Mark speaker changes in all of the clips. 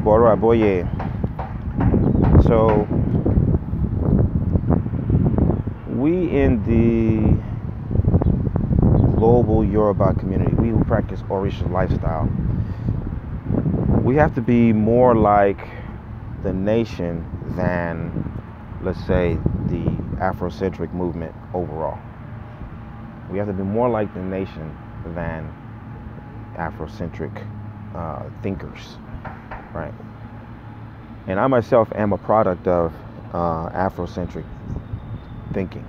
Speaker 1: Bora Boye. So we in the global Yoruba community, we who practice Orisha lifestyle, we have to be more like the nation than, let's say, the Afrocentric movement overall. We have to be more like the nation than Afrocentric thinkers, right? And I myself am a product of Afrocentric thinking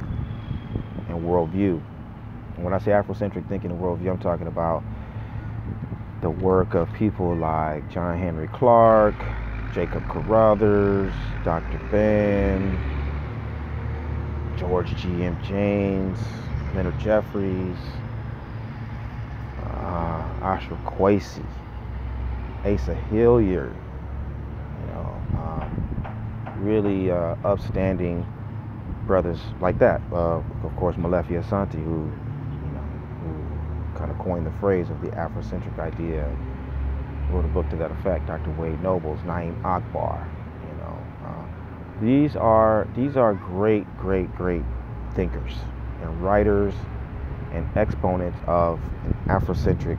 Speaker 1: and worldview. And when I say Afrocentric thinking and worldview, I'm talking about the work of people like John Henry Clark, Jacob Carruthers, Dr. Ben, George G.M. James, Leonard Jeffries, Ashra Kwesi, Asa Hilliard, really upstanding brothers like that. Of course, Malefi Asante, who kind of coined the phrase of the Afrocentric idea, wrote a book to that effect. Dr. Wade Nobles, Naeem Akbar. These are great thinkers and writers and exponents of an Afrocentric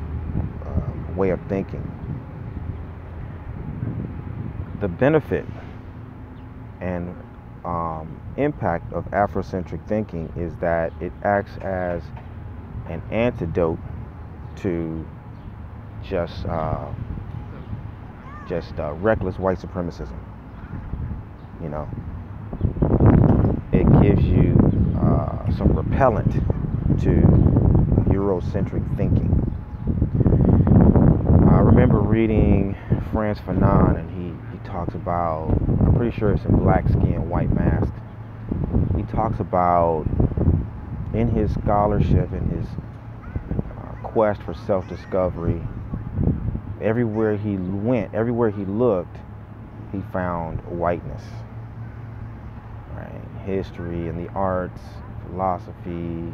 Speaker 1: way of thinking. The benefit and impact of Afrocentric thinking is that it acts as an antidote to just reckless white supremacism. It gives you some repellent to Eurocentric thinking. I remember reading Frantz Fanon, and he talks about, I'm pretty sure it's in Black Skin, White Mask. He talks about, in his scholarship, in his quest for self-discovery, everywhere he went, everywhere he looked, he found whiteness. Right? History and the arts, philosophy,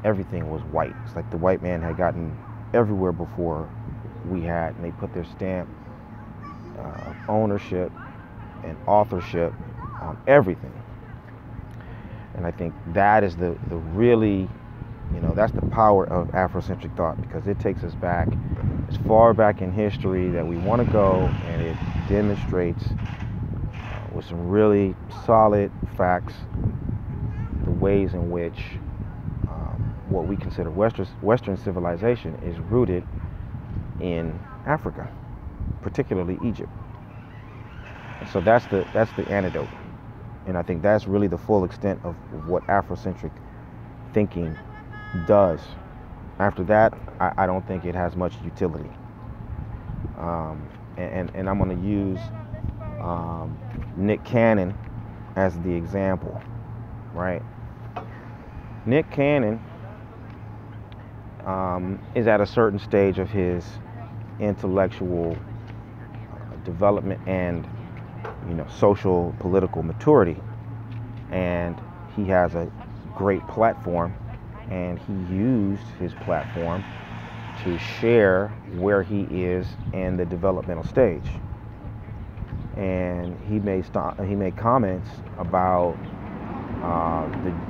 Speaker 1: everything was white. It's like the white man had gotten everywhere before we had, and they put their stamp of ownership and authorship on everything. And I think that is the really, that's the power of Afrocentric thought, because it takes us back as far back in history that we want to go, and it demonstrates with some really solid facts the ways in which what we consider Western civilization is rooted in Africa, particularly Egypt. And so that's the antidote. And I think that's really the full extent of what Afrocentric thinking does. After that, I don't think it has much utility. And I'm going to use Nick Cannon as the example, right? Nick Cannon is at a certain stage of his intellectual development and social political maturity, and he has a great platform, and he used his platform to share where he is in the developmental stage. And he made comments about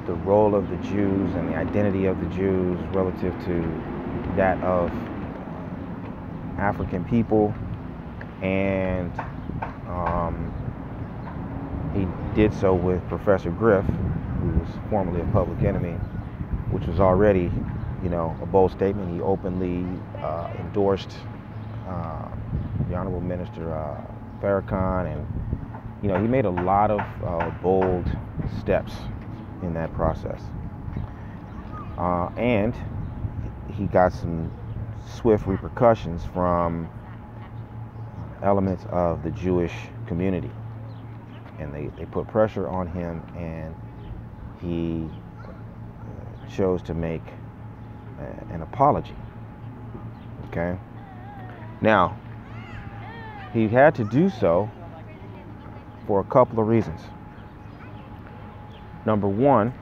Speaker 1: the role of the Jews and the identity of the Jews relative to that of African people, and he did so with Professor Griff, who was formerly a Public Enemy, which was already, a bold statement. He openly endorsed the Honorable Minister Farrakhan, and he made a lot of bold steps in that process, and he got some swift repercussions from elements of the Jewish community, and they put pressure on him, and he chose to make an apology. Okay, now he had to do so for a couple of reasons. Number one,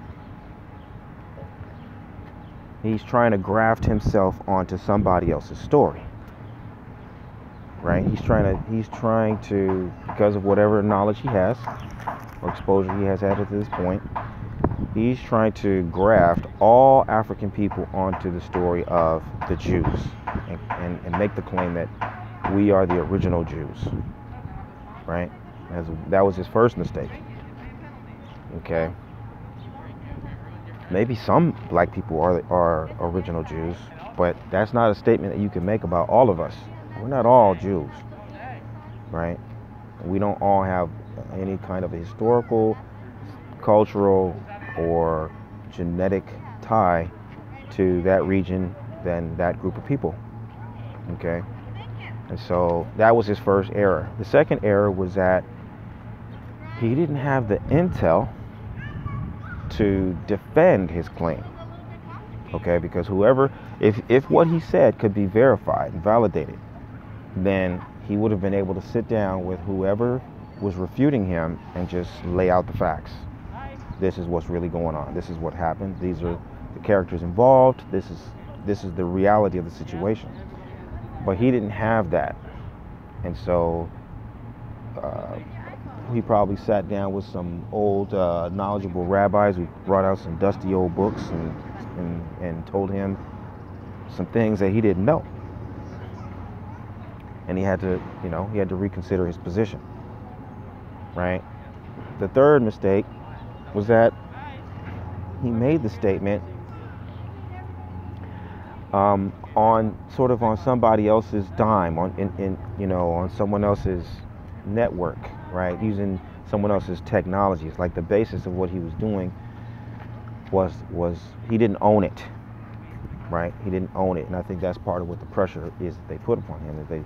Speaker 1: he's trying to graft himself onto somebody else's story. right? He's trying to, because of whatever knowledge he has or exposure he has had to this point, he's trying to graft all African people onto the story of the Jews and make the claim that we are the original Jews, right? That was his first mistake. Okay. Maybe some black people are original Jews, but that's not a statement that you can make about all of us. We're not all Jews, right? We don't all have any kind of a historical, cultural, or genetic tie to that region than that group of people. Okay? And so that was his first error. The second error was that he didn't have the intel to defend his claim. Okay? Because if what he said could be verified and validated, then he would have been able to sit down with whoever was refuting him and just lay out the facts. This is what's really going on. This is what happened. These are the characters involved. This is the reality of the situation. But he didn't have that. And so he probably sat down with some old knowledgeable rabbis who brought out some dusty old books and told him some things that he didn't know. And he had to reconsider his position, right? The third mistake was that he made the statement on somebody else's dime, on someone else's network, right? Using someone else's technology. It's like the basis of what he was doing was he didn't own it, right? He didn't own it, and I think that's part of what the pressure is that they put upon him,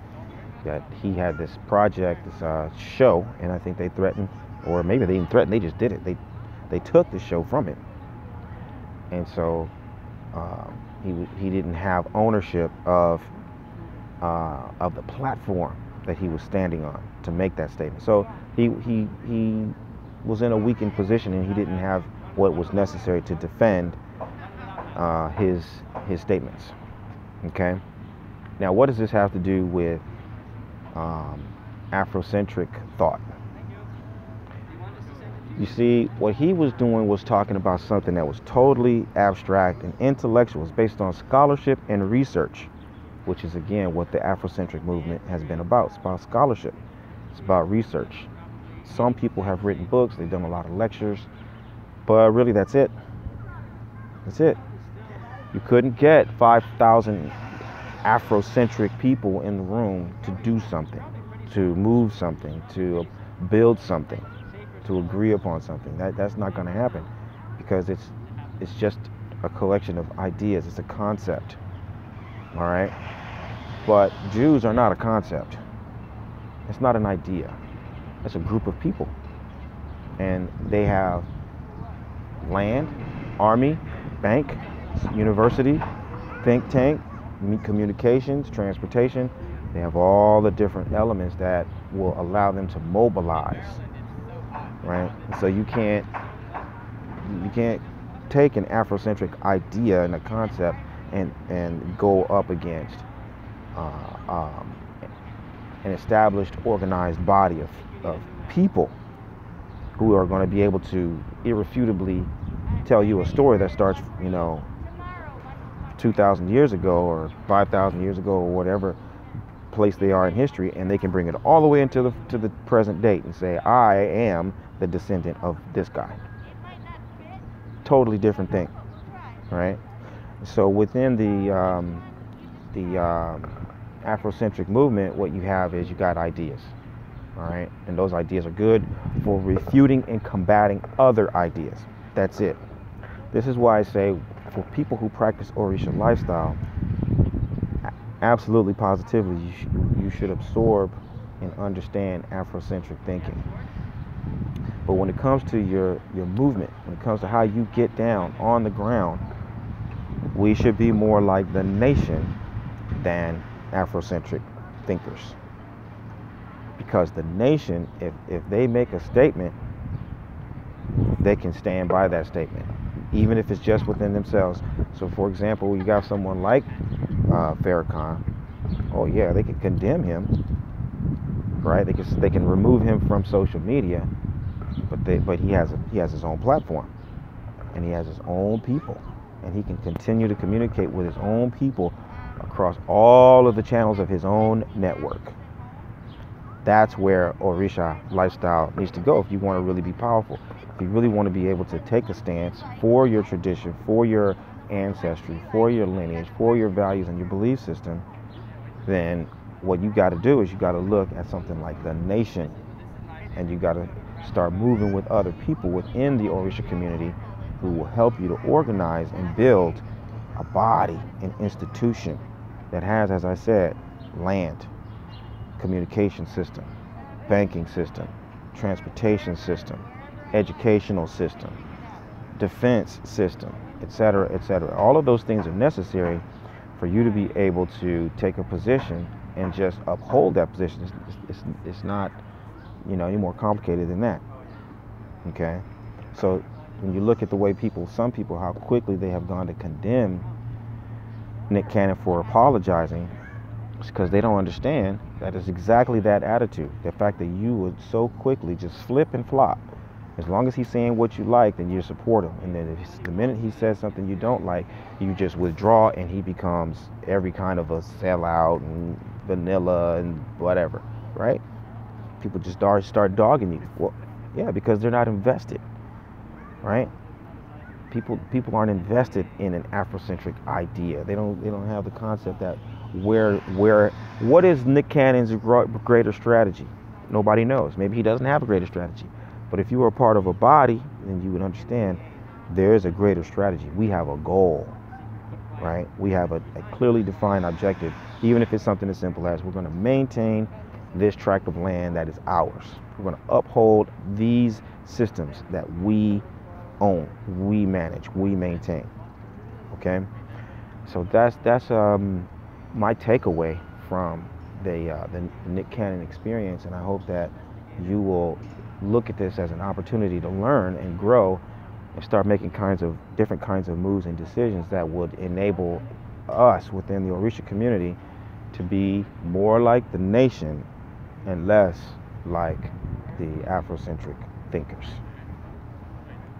Speaker 1: that he had this project, this show, and I think they threatened, or maybe they didn't threaten, they just did it. They took the show from him, and so he didn't have ownership of the platform that he was standing on to make that statement. So he was in a weakened position, and he didn't have what was necessary to defend his statements. Okay. Now, what does this have to do with Afrocentric thought? You see, what he was doing was talking about something that was totally abstract and intellectual. It's based on scholarship and research, which is, again, what the Afrocentric movement has been about. It's about scholarship. It's about research. Some people have written books. They've done a lot of lectures. But really, that's it. That's it. You couldn't get 5,000 Afrocentric people in the room to do something, to move something, to build something, to agree upon something. That's not going to happen, because it's just a collection of ideas. It's a concept. All right? But Jews are not a concept. It's not an idea. It's a group of people. And they have land, army, bank, university, think tank, communications, transportation. They have all the different elements that will allow them to mobilize, right? So you can't take an Afrocentric idea and a concept and go up against an established, organized body of people who are going to be able to irrefutably tell you a story that starts, 2,000 years ago or 5,000 years ago or whatever place they are in history, and they can bring it all the way into the present date and say, I am the descendant of this guy. Totally different thing, right? So within the Afrocentric movement, what you have is you got ideas, all right? And those ideas are good for refuting and combating other ideas. That's it. This is why I say, for people who practice Orisha lifestyle, absolutely, positively, you should absorb and understand Afrocentric thinking. But when it comes to your movement, when it comes to how you get down on the ground, we should be more like the nation than Afrocentric thinkers. Because the nation, if they make a statement, they can stand by that statement, even if it's just within themselves. So, for example, you got someone like Farrakhan. Oh yeah, they can condemn him, right? They can remove him from social media, but he has his own platform, and he has his own people, and he can continue to communicate with his own people across all of the channels of his own network. That's where Orisha lifestyle needs to go if you want to really be powerful. If you really want to be able to take a stance for your tradition, for your ancestry, for your lineage, for your values and your belief system, then what you got to do is you got to look at something like the nation, and you got to start moving with other people within the Orisha community who will help you to organize and build a body, an institution that has, as I said, land, communication system, banking system, transportation system, educational system, defense system, etc., etc. All of those things are necessary for you to be able to take a position and just uphold that position. It's not, any more complicated than that. Okay? So when you look at the way some people, how quickly they have gone to condemn Nick Cannon for apologizing, it's because they don't understand that it's exactly that attitude. The fact that you would so quickly just flip and flop. As long as he's saying what you like, then you support him. And then the minute he says something you don't like, you just withdraw, and he becomes every kind of a sellout and vanilla and whatever, right? People just start dogging you. Well, yeah, because they're not invested, right? People aren't invested in an Afrocentric idea. They don't have the concept that what is Nick Cannon's greater strategy? Nobody knows. Maybe he doesn't have a greater strategy. But if you are part of a body, then you would understand there is a greater strategy. We have a goal, right? We have a clearly defined objective, even if it's something as simple as we're going to maintain this tract of land that is ours. We're going to uphold these systems that we own, we manage, we maintain. Okay? So that's my takeaway from the Nick Cannon experience, and I hope that you will look at this as an opportunity to learn and grow and start making different kinds of moves and decisions that would enable us within the Orisha community to be more like the nation and less like the Afrocentric thinkers.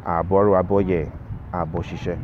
Speaker 1: Aboru aboye, aboshishe.